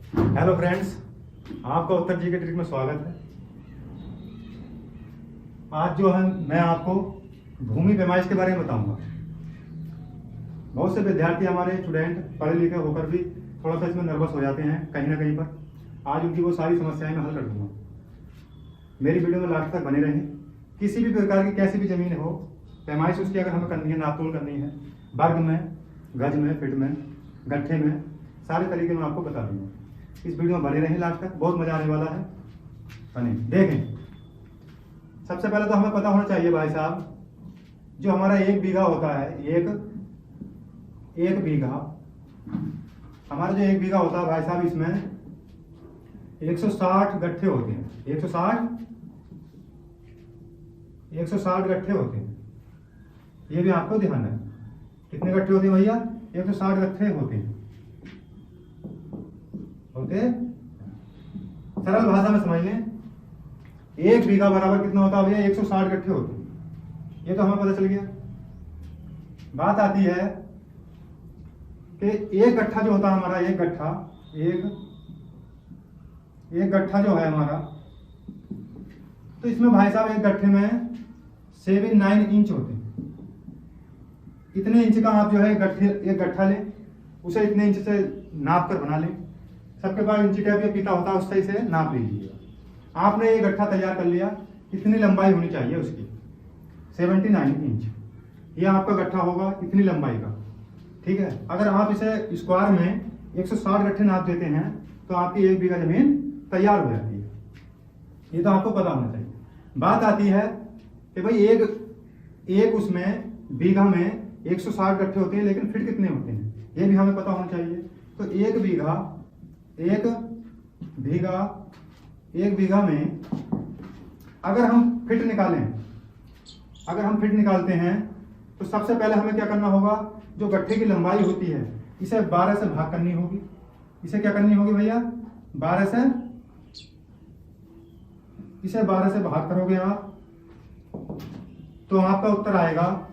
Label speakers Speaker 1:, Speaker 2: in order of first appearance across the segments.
Speaker 1: Hello friends, आपका उत्तर जी के trick में स्वागत है। आज जो है मैं आपको भूमि पैमाइश के बारे में बताऊंगा। बहुत से विद्यार्थी हमारे स्टूडेंट पढ़े लिखे होकर भी थोड़ा सा इसमें नर्वस हो जाते हैं कहीं ना कहीं पर। आज उनकी वो सारी समस्याएं मैं हल कर दूंगा। मेरी वीडियो में लास्ट तक बने रहें। किसी भी प्रकार की कैसी भी जमीन हो, पैमाइश उसकी अगर हमें करनी है, नापतोल करनी है, वर्ग में, गज में, फीट में, गट्ठे में, सारे तरीके मैं आपको बता दूंगा। इस वीडियो में बने रहें लास्ट तक, बहुत मजा आने वाला है। बने देखें। सबसे पहले तो हमें पता होना चाहिए भाई साहब, जो हमारा 1 बीघा होता है, एक बीघा, हमारा जो 1 बीघा होता है भाई साहब, इसमें 160 गट्ठे होते हैं। 160 गट्ठे होते हैं। ये भी आपको ध्यान है। कितने गट्ठे होते हैं भैया? 160 गट्ठे होते हैं। सरल भाषा में समझ लें, 1 बीघा बराबर कितना होता है भैया? 160 गट्ठे होते हैं। ये तो हमें पता चल गया। बात आती है कि एक गट्ठा जो होता है हमारा, एक गट्ठा जो है हमारा, तो इसमें भाई साहब एक गट्ठे में 7-9 इंच होते हैं। इतने इंच का आप जो है एक गट्ठा लें, उसे इतने इंच से नाप कर बना लें। सबके पास इंची टेप या पीता होता है, उससे इसे नाप लीजिएगा। आपने ये गट्ठा तैयार कर लिया। इतनी लंबाई होनी चाहिए उसकी, 79 इंच। ये आपका गट्ठा होगा इतनी लंबाई का, ठीक है। अगर आप इसे स्क्वायर में 160 गट्ठे नाप देते हैं तो आपकी 1 बीघा जमीन तैयार हो जाती है। ये तो आपको पता होना चाहिए। बात आती है कि भाई एक उसमें बीघा में 160 गट्ठे होते हैं, लेकिन फिट कितने होते हैं ये भी हमें पता होना चाहिए। तो एक बीघा में अगर हम फिट निकालते हैं तो सबसे पहले हमें क्या करना होगा? जो गट्ठे की लंबाई होती है, इसे 12 से भाग करनी होगी। इसे क्या करनी होगी भैया? 12 से भाग करोगे आप तो आपका उत्तर आएगा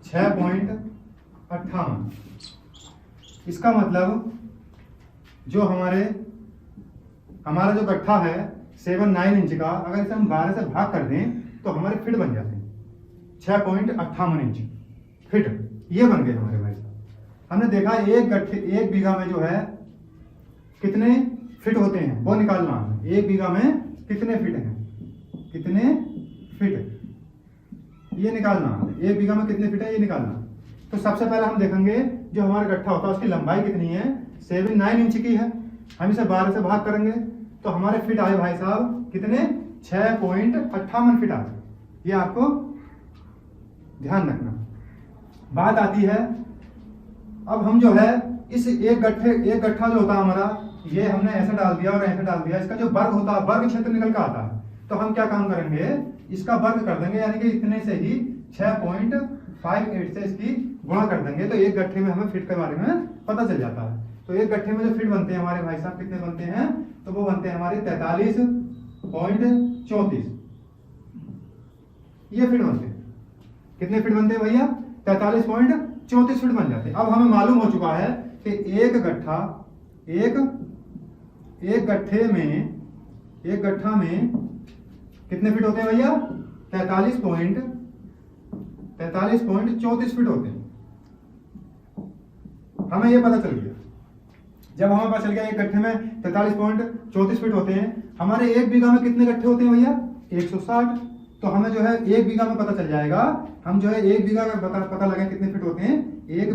Speaker 1: 6.58। इसका मतलब जो हमारा जो गट्ठा है 7-9 इंच का, अगर इसे हम 12 से भाग कर दें तो हमारे फिट बन जाते हैं 6.58 इंच फिट। ये बन गए हमारे भाई साहब। हमने देखा एक बीघा में जो है कितने फिट होते हैं वो निकालना है। 1 बीघा में कितने फिट हैं, ये निकालना है। 1 बीघा में कितने फिट है ये निकालना। तो सबसे पहले हम देखेंगे जो हमारा गट्ठा होता है उसकी लंबाई कितनी है? 7-9 इंच की है। हम इसे 12 से भाग करेंगे तो हमारे फिट आए भाई साहब कितने? 6.58 फिट आए। ये आपको ध्यान रखना। बात आती है, अब हम जो है इस एक गट्ठा जो होता है हमारा, ये हमने ऐसे डाल दिया और ऐसे डाल दिया। इसका जो वर्ग होता है, वर्ग क्षेत्र निकल कर आता है। तो हम क्या काम करेंगे? इसका वर्ग कर देंगे, यानी कि इतने से ही 6.58 से इसकी गुणा कर देंगे। तो एक गट्ठे में हमें फिट के बारे में पता चल जाता है। तो एक गट्ठे में जो फिट बनते हैं हमारे भाई साहब, कितने बनते हैं? तो वो बनते हैं हमारे 43.34। ये फिट बनते हैं। कितने फिट बनते हैं भैया? 43.34 फिट बन जाते हैं। अब हमें मालूम हो चुका है कि एक गट्ठा में कितने फिट होते हैं भैया? 43.34 फिट होते हैं। हमें ये पता चल गया। जब हमें पता चल गया एक गट्ठे में 43.34 फिट होते हैं, हमारे 1 बीघा में कितने गट्ठे होते हैं भैया? 160। तो हमें जो है 1 बीघा में पता चल जाएगा। हम जो है 1 बीघा का पता लगा कितने फिट होते हैं। 1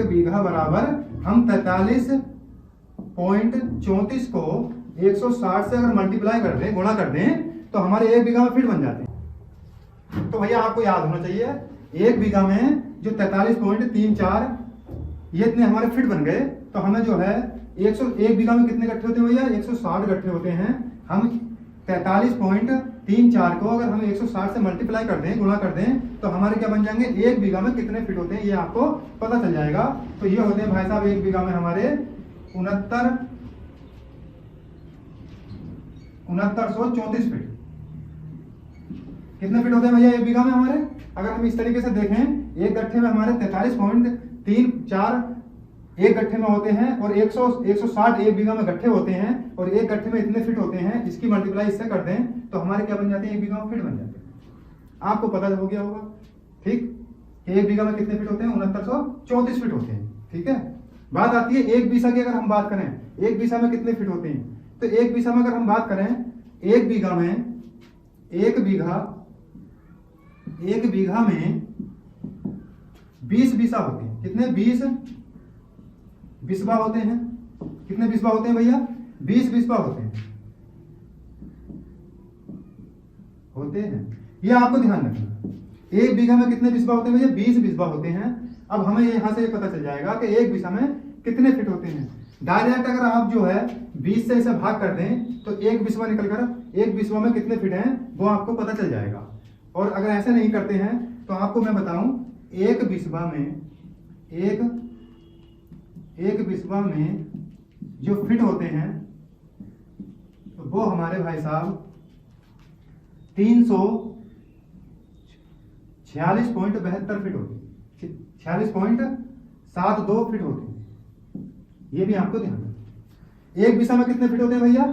Speaker 1: बीघा बराबर हम 43.34 को 160 से अगर मल्टीप्लाई कर दें, गुणा कर दें, तो हमारे 1 बीघा में फिट बन जाते हैं। तो भैया आपको याद होना चाहिए, 1 बीघा में जो 43.34 ये इतने हमारे फिट बन गए। तो हमें जो है 1 बीघा में कितने गट्ठे होते हैं भैया? 160 गट्ठे होते हैं। हम 43.34 को अगर हम 160 से मल्टीप्लाई कर दें, गुणा कर दें, तो हमारे क्या बन जाएंगे? 1 बीघा में कितने फिट होते हैं ये आपको पता चल जाएगा। तो ये होते हैं भाई साहब 1 बीघा में हमारे 6934 फीट। कितने फीट होते हैं भैया 1 बीघा में हमारे? अगर हम इस तरीके से देखें, एक गट्ठे में हमारे 43.34 एक गट्ठे में होते हैं और 160 एक बीघा में गट्ठे होते हैं और एक गट्ठे में इतने फिट होते हैं, इसकी मल्टीप्लाई इससे कर दें तो हमारे क्या बन जाते हैं, एक बीघा में फिट बन जाते हैं। आपको पता हो गया होगा, ठीक, एक बीघा में कितने फिट होते हैं, 6934 फिट होते हैं। ठीक है, बात आती है एक बीघा की। अगर हम बात करें एक बीघा में कितने फिट होते हैं, तो एक बीघा में अगर हम बात करें, एक बीघा में 20 बीसा होते हैं। कितने, 20 बिस्बा होते हैं। कितने बिस्बा होते हैं भैया, 20 बिस्बा होते हैं। ये आपको ध्यान रखना, एक बीघा में कितने बिस्बा होते हैं भैया, 20 बिस्बा होते हैं। अब हमें यहां से पता चल जाएगा कि एक बीघा में कितने फिट होते हैं। डायरेक्ट अगर आप जो है 20 से इसे भाग कर दें तो एक बिस्बा निकलकर एक बिस्बा में कितने फिट हैं वो आपको पता चल जाएगा। और अगर ऐसे नहीं करते हैं तो आपको मैं बताऊं, एक बिस्बा में जो फिट होते हैं तो वो हमारे भाई साहब 346.72 फिट होते हैं, 46.72 फिट होते हैं। ये भी आपको ध्यान रखना। एक बिस्बा में कितने फिट होते हैं भैया,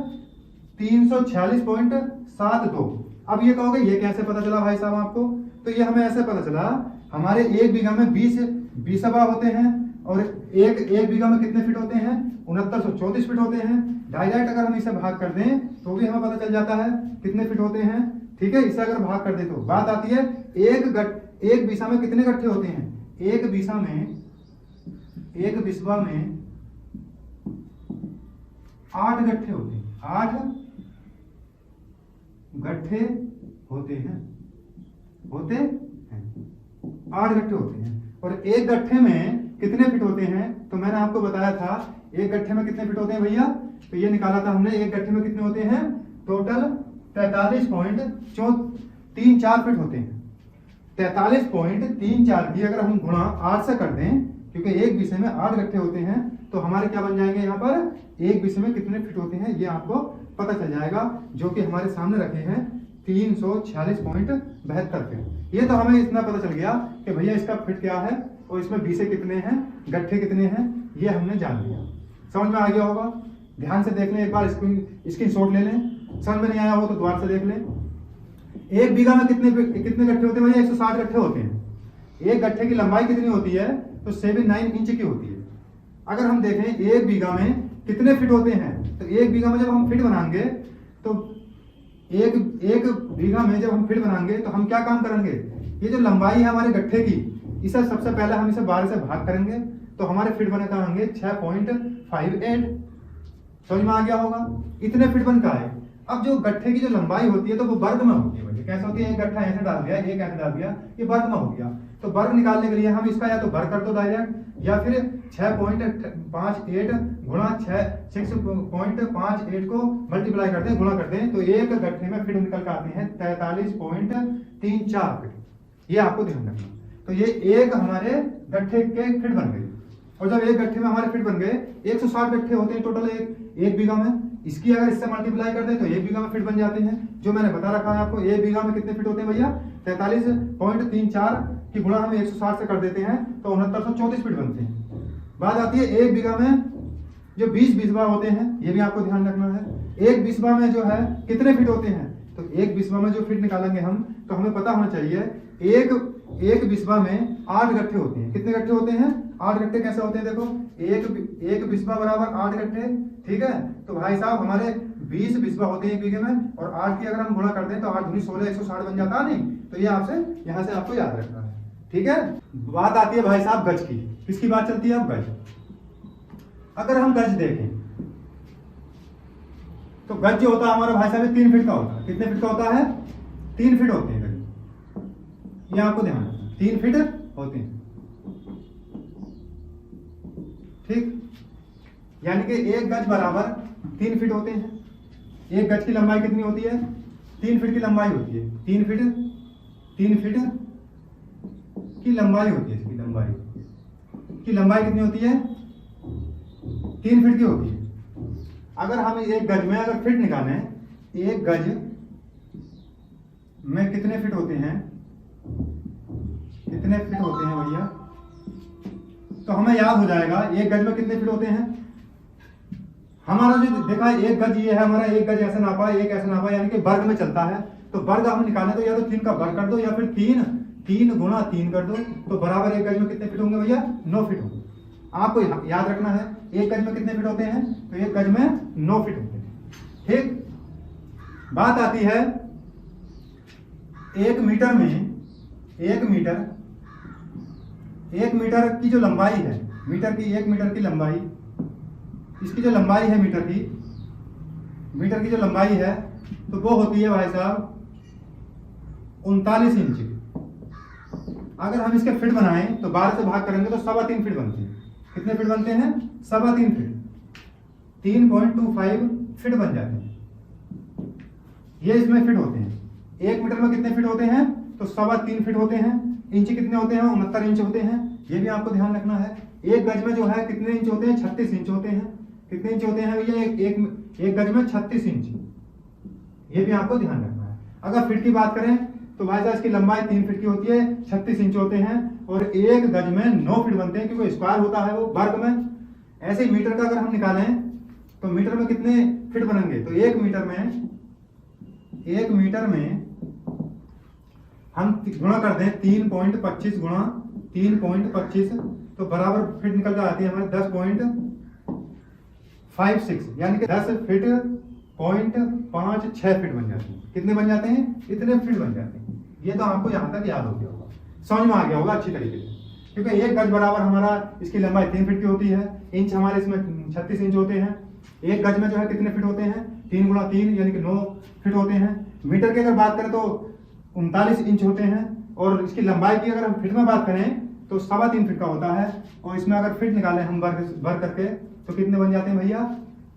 Speaker 1: 346.72। अब ये कहोगे ये कैसे पता चला भाई साहब आपको, तो ये हमें ऐसे पता चला, हमारे एक बीघा में 20 बिस्बा होते हैं और एक बीघा में कितने फिट होते हैं, 6934 फिट होते हैं। डायरेक्ट अगर हम इसे भाग कर दें तो भी हमें पता चल जाता है कितने फिट होते हैं। ठीक है, इसे अगर भाग कर दे तो बात आती है एक बिस्बा में कितने गट्ठे होते हैं, एक बिस्बा में 8 गट्ठे होते हैं, 8 गट्ठे होते हैं 8 गट्ठे होते हैं। और एक गट्ठे में कितने फिट होते हैं, तो मैंने आपको बताया था एक गट्ठे में कितने फिट होते हैं भैया, तो ये निकाला था हमने, एक गट्ठे में कितने होते हैं, टोटल 43.34 फिट होते हैं। 43.34 की अगर हम गुणा 8 से कर दें, क्योंकि एक विषय में 8 गट्ठे होते हैं, तो हमारे क्या बन जाएंगे यहाँ पर, एक विषय में कितने फिट होते हैं ये आपको पता चल जाएगा, जो कि हमारे सामने रखे हैं 346.72 फिट। ये तो हमें इतना पता चल गया कि भैया इसका फिट क्या है और इसमें बीसे कितने हैं, गट्ठे कितने हैं, ये हमने जान लिया। समझ में आ गया होगा, ध्यान से देख लें, एक बार स्क्रीन शॉट ले लें, समझ में नहीं आया हो तो दोबारा से देख लें। एक बीघा में कितने गट्ठे होते हैं भैया, 160 गट्ठे होते हैं। एक गट्ठे की लंबाई कितनी होती है, तो 79 इंच की होती है। अगर हम देखें एक बीघा में कितने फिट होते हैं, तो एक बीघा में जब हम फिट बनाएंगे तो एक बीघा में जब हम फिट बनाएंगे तो हम क्या काम करेंगे, ये जो लंबाई है हमारे गट्ठे की, इसे सबसे पहले हम इसे 12 से भाग करेंगे तो हमारे फिट बने का होंगे 6.58। समझ में आ गया होगा, इतने फिट बन का है। अब जो गट्ठे की जो लंबाई होती है तो वो वर्ग में होती है। कैसे होती है, एक गट्ठा ऐसे डाल दिया, एक ऐसे डाल दिया, ये वर्ग में हो गया। तो वर्ग निकालने के लिए हम इसका या तो वर्ग कर दो डायरेक्ट, या फिर 6.58 गुणा 6.58 को मल्टीप्लाई करते हैं, गुणा करते हैं, तो एक गट्ठे में फिट निकल कर आते हैं 43.34 फिट। ये आपको ध्यान रखना। तो ये एक हमारे गट्ठे के फिट बन गए। और जब एक गट्ठे में हमारे फिट बन गए, 160 गट्ठे होते हैं टोटल एक बीघा में, इसकी अगर इससे मल्टीप्लाई कर दें तो एक बीघा में फिट बन जाते हैं। जो मैंने बता रखा है आपको, एक बीघा में कितने फिट होते हैं भैया, 43.34 की गुणा हम 160 से कर देते हैं तो 6934 फिट बनते हैं। बात आती है एक बीघा में जो 20 बिस्बा होते हैं, ये भी आपको ध्यान रखना है। एक बिस्बा में जो है कितने फिट होते हैं, तो एक बिस्बा में जो फिट निकालेंगे हम, तो हमें पता होना चाहिए एक बिस्बा में 8 गट्ठे होते हैं। कितने गट्ठे होते हैं, 8 गट्ठे। कैसे होते हैं, देखो, एक बिस्बा बराबर 8 गट्ठे। ठीक है, तो भाई साहब हमारे 20 बिस्बा होते हैं एक बीघे में, और 8 की अगर हम गुणा करते हैं तो 8 दूनी 16, 160 बन जाता है। नहीं तो ये आपसे यहाँ से आपको याद रखना है। ठीक है, बात आती है भाई साहब गज की। किसकी बात चलती है अब, गज। अगर हम गज देखें तो गज जो होता है हमारा भाई साहब 3 फीट का होता है। कितने फीट का होता है, 3 फीट होते हैं गज। ये आपको ध्यान रखना, 3 फीट होते हैं। ठीक, यानी कि एक गज बराबर 3 फीट होते हैं। एक गज की लंबाई कितनी होती है, 3 फीट की लंबाई होती है। 3 फीट की लंबाई होती है। इसकी लंबाई कितनी होती है, 3 फीट की होती है। अगर हम एक गज में अगर फिट निकालें, एक गज में कितने फिट होते हैं, भैया, तो हमें याद हो जाएगा एक गज में कितने फीट होते हैं। हमारा जो देखा एक गज ये है हमारा, एक गज ऐसे नापा, एक ऐसे नापा, यानी कि वर्ग में चलता है। तो वर्ग हम निकालें तो या तो 3 का वर्ग कर दो या फिर 3 गुणा 3 कर दो, तो बराबर एक गज में कितने फीट होंगे भैया, 9 फीट होंगे। आपको याद रखना है एक गज में कितने फीट होते हैं, तो एक गज में 9 फीट होते हैं। ठीक, बात आती है 1 मीटर में, 1 मीटर की जो लंबाई है, मीटर की 1 मीटर की लंबाई, इसकी जो लंबाई है मीटर की जो लंबाई है तो वो होती है भाई साहब 39 इंच। अगर हम इसके फीट बनाएं तो 12 से भाग करेंगे तो 3.25 फीट बनते हैं। कितने फीट बनते हैं, 3.25 फीट, 3.25 फीट बन जाते हैं। ये इसमें फिट होते हैं। 1 मीटर में कितने फीट होते हैं, तो 3.25 फीट होते हैं। इंच कितने होते हैं, 69 इंच होते हैं। ये भी आपको ध्यान रखना है। एक गज में जो है कितने इंच होते हैं, 36 इंच होते हैं। कितने इंच होते हैं भैया, एक गज में 36 इंच। ये भी आपको ध्यान रखना है। अगर फीट की बात करें तो भाई साहब इसकी लंबाई 3 फीट की होती है, 36 इंच होते हैं और एक गज में 9 फीट बनते हैं, क्योंकि स्क्वायर होता है वो वर्ग में। ऐसे ही मीटर का अगर हम निकालें तो मीटर में कितने फीट बनेंगे, तो 1 मीटर में हम गुणा कर दें 3.25 गुणा 3.25 तो बराबर फीट निकल कर आती है हमारे 10.56, यानी कि 10 फीट 0.56 फीट बन जाते हैं। कितने बन जाते हैं, इतने फीट बन जाते हैं। ये तो आपको यहाँ तक याद हो गया होगा, समझ में आ गया होगा अच्छी तरीके से, क्योंकि एक गज बराबर हमारा इसकी लंबाई 3 फीट की होती है। इंच हमारे इसमें 36 इंच होते हैं। एक गज में जो है कितने फीट होते हैं, 3 गुणा 3 यानी कि 9 फीट होते हैं। मीटर की अगर बात करें तो 39 इंच होते हैं और इसकी लंबाई की अगर हम फीट में बात करें तो 3.25 फीट का होता है। और इसमें अगर फीट निकालें हम वर्ग करके तो कितने बन जाते हैं भैया,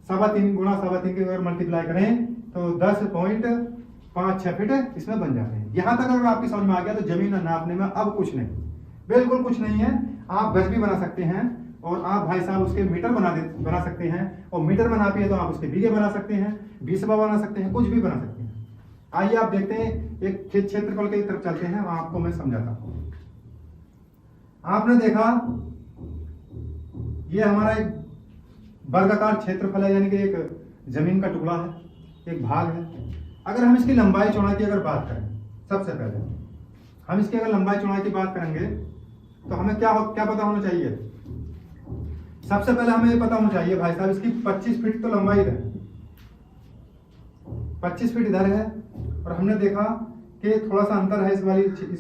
Speaker 1: 3.25 गुणा 3.25 के अगर मल्टीप्लाई करें तो 10.56 फीट इसमें बन जाते हैं। यहाँ तक अगर आपकी समझ में आ गया तो जमीन नापने में अब कुछ नहीं, बिल्कुल कुछ नहीं है। आप गज भी बना सकते हैं और आप भाई साहब उसके मीटर बना सकते हैं, और मीटर में नापिए तो आप उसके बीघे बना सकते हैं, बीसवा बना सकते हैं, कुछ भी बना सकते हैं। आइए आप देखते हैं एक खेत क्षेत्रफल की तरफ चलते हैं, वहां आपको मैं समझाता हूं। आपने देखा ये हमारा एक वर्गाकार क्षेत्रफल है, यानी कि एक जमीन का टुकड़ा है, एक भाग है। अगर हम इसकी लंबाई चौड़ाई की अगर बात करें, सबसे पहले हम इसकी अगर लंबाई चौड़ाई की बात करेंगे तो हमें क्या पता होना चाहिए। सबसे पहले हमें ये पता होना चाहिए भाई साहब इसकी 25 फीट तो लंबाई है, 25 फीट इधर है और हमने देखा कि थोड़ा सा अंतर है इस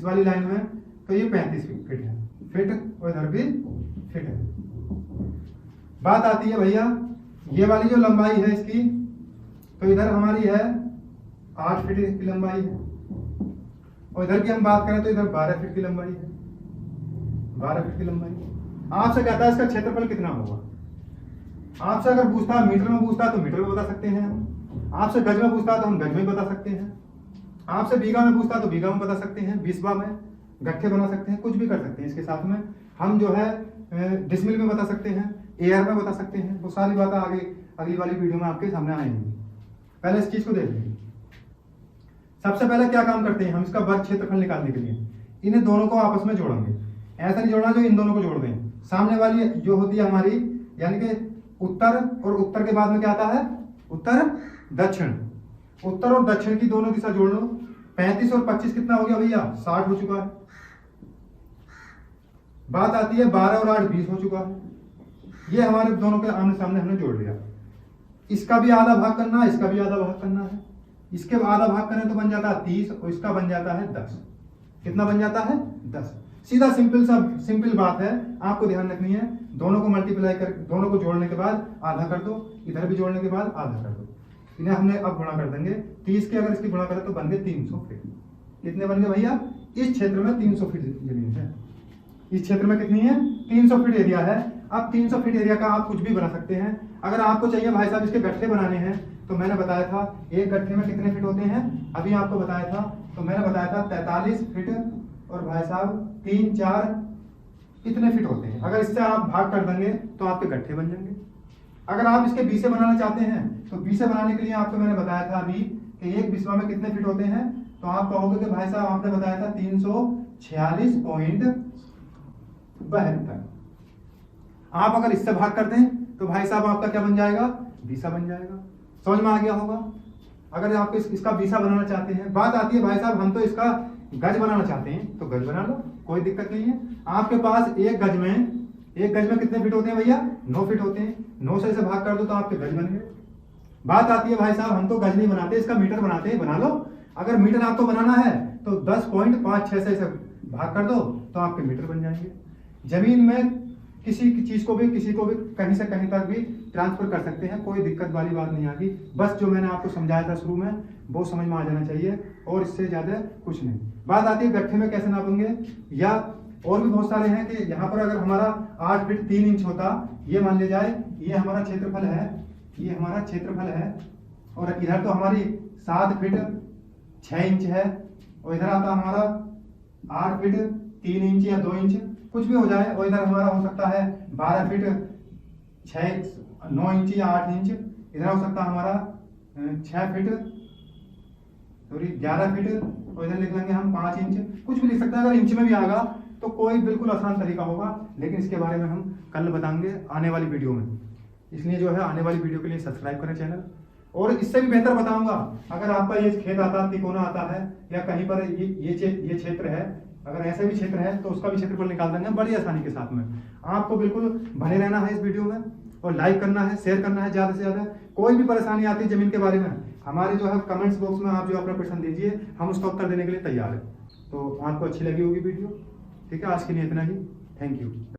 Speaker 1: वाली लाइन में, तो ये 35 फीट है, फीट और इधर भी फीट है। बात आती है भैया ये वाली जो लंबाई है इसकी, तो इधर हमारी है 8 फीट की लंबाई है और इधर की हम बात करें तो इधर 12 फीट की लंबाई है, 12 फीट की लंबाई। आपसे कहता है इसका क्षेत्रफल कितना होगा। आपसे अगर पूछता मीटर में पूछता तो मीटर में बता सकते हैं, आपसे गज में पूछता तो हम गज में बता सकते हैं, आपसे बीघा में पूछता तो बीघा में बता सकते हैं, बीसवा में गट्ठे बना सकते हैं, कुछ भी कर सकते हैं। इसके साथ में हम जो है डिसमिल में बता सकते हैं, एयर में बता सकते हैं। वो सारी बातें आगे अगली वाली वीडियो में आपके सामने आएंगी। पहले इस चीज को देख लीजिए। सबसे पहले क्या काम करते हैं हम इसका वर्ग क्षेत्रफल निकालने के लिए, इन्हें दोनों को आपस में जोड़ेंगे। ऐसा नहीं जोड़ना जो इन दोनों को जोड़ दें। सामने वाली जो होती है हमारी, यानी कि उत्तर, और उत्तर के बाद में क्या आता है, उत्तर दक्षिण। उत्तर और दक्षिण की दोनों दिशा जोड़ लो। 35 और 25 कितना हो गया भैया, 60 हो चुका है। बात आती है 12 और 8 20 हो चुका है। ये हमारे दोनों के आमने सामने हमने जोड़ लिया। इसका भी आधा भाग करना है, इसका भी आधा भाग करना है। इसके आधा भाग करें तो बन जाता है 30 और इसका बन जाता है 10। कितना बन जाता है, 10। सीधा सिंपल बात है, आपको ध्यान रखनी है। दोनों को मल्टीप्लाई कर, दोनों को जोड़ने के बाद आधा कर दो, इधर भी जोड़ने के बाद आधा कर दो। इन्हें हमने अब गुणा कर देंगे। 30 के अगर इसकी गुणा करें तो बन गए 300 फीट। कितने बन गए भैया, इस क्षेत्र में 300 फीट जमीन है। इस क्षेत्र में कितनी है, 300 फीट एरिया है। अब 300 फीट एरिया का आप कुछ भी बना सकते हैं। अगर आपको चाहिए भाई साहब इसके गट्ठे बनाने हैं तो मैंने बताया था एक गट्ठे में कितने फीट होते हैं, अभी आपको बताया था। तो मैंने बताया था 43 फीट और भाई साहब 3 4 इतने फीट होते हैं। अगर इससे आप भाग कर देंगे तो आपके गट्ठे बन जाएंगे। अगर आप इसके बीसे बनाना चाहते हैं तो बीसे बनाने के लिए आपको मैंने बताया था अभी कि एक बिस्वा में कितने फीट होते हैं, तो आप कहोगे कि भाई साहब आपने बताया था 346.72। आप अगर इससे भाग कर दें तो भाई साहब आपका क्या बन जाएगा, बीसा बन जाएगा। समझ में आ गया होगा। अगर आप इसका बीसा बनाना चाहते हैं, बात आती है भाई साहब हम तो इसका गज बनाना चाहते हैं, तो गज बना लो, कोई दिक्कत नहीं है। आपके पास एक गज में कितने फीट होते हैं भैया, 9 फीट होते हैं। 9 से इसे भाग कर दो तो आपके गज बन गए। बात आती है भाई साहब हम तो गज नहीं बनाते, इसका मीटर बनाते हैं, बना लो। अगर मीटर आपको बनाना है तो 10.56 से इसे भाग कर दो तो आपके मीटर बन जाएंगे। जमीन में किसी चीज को भी कहीं से कहीं तक भी ट्रांसफर कर सकते हैं, कोई दिक्कत वाली बात नहीं आती। बस जो मैंने आपको समझाया था शुरू में वो समझ में आ जाना चाहिए, और इससे ज्यादा कुछ नहीं। बात आती है गट्ठे में कैसे नापेंगे, या और भी बहुत सारे हैं कि यहाँ पर अगर हमारा 8 फीट 3 इंच होता, ये मान ले जाए ये हमारा क्षेत्रफल है, ये हमारा क्षेत्रफल है, और इधर तो हमारी 7 फीट 6 इंच है, और इधर आता हमारा 8 फीट 3 इंच या 2 इंच कुछ भी हो जाए, और इधर हमारा हो सकता है 12 फीट 9 इंच या 8 इंच, इधर हो सकता है हमारा 6 फीट सॉरी 11 फीट, और इधर लिख लेंगे हम 5 इंच, कुछ भी लिख सकते हैं। अगर इंच में भी आएगा तो कोई बिल्कुल आसान तरीका होगा, लेकिन इसके बारे में हम कल बताएंगे आने वाली वीडियो में। इसलिए जो है आने वाली वीडियो के लिए सब्सक्राइब करें चैनल। और इससे भी बेहतर बताऊंगा, अगर आपका ये खेत आता है, तिकोना आता है, या कहीं पर ये क्षेत्र है, अगर ऐसे भी क्षेत्र है तो उसका भी क्षेत्रफल निकाल देंगे बड़ी आसानी के साथ में। आपको बिल्कुल बने रहना है इस वीडियो में, और लाइक करना है, शेयर करना है ज्यादा से ज्यादा। कोई भी परेशानी आती है जमीन के बारे में, हमारे जो है कमेंट्स बॉक्स में आप जो अपना प्रश्न दीजिए, हम उसका उत्तर देने के लिए तैयार है। तो आपको अच्छी लगी होगी वीडियो, ठीक है। आज के लिए इतना ही, थैंक यू।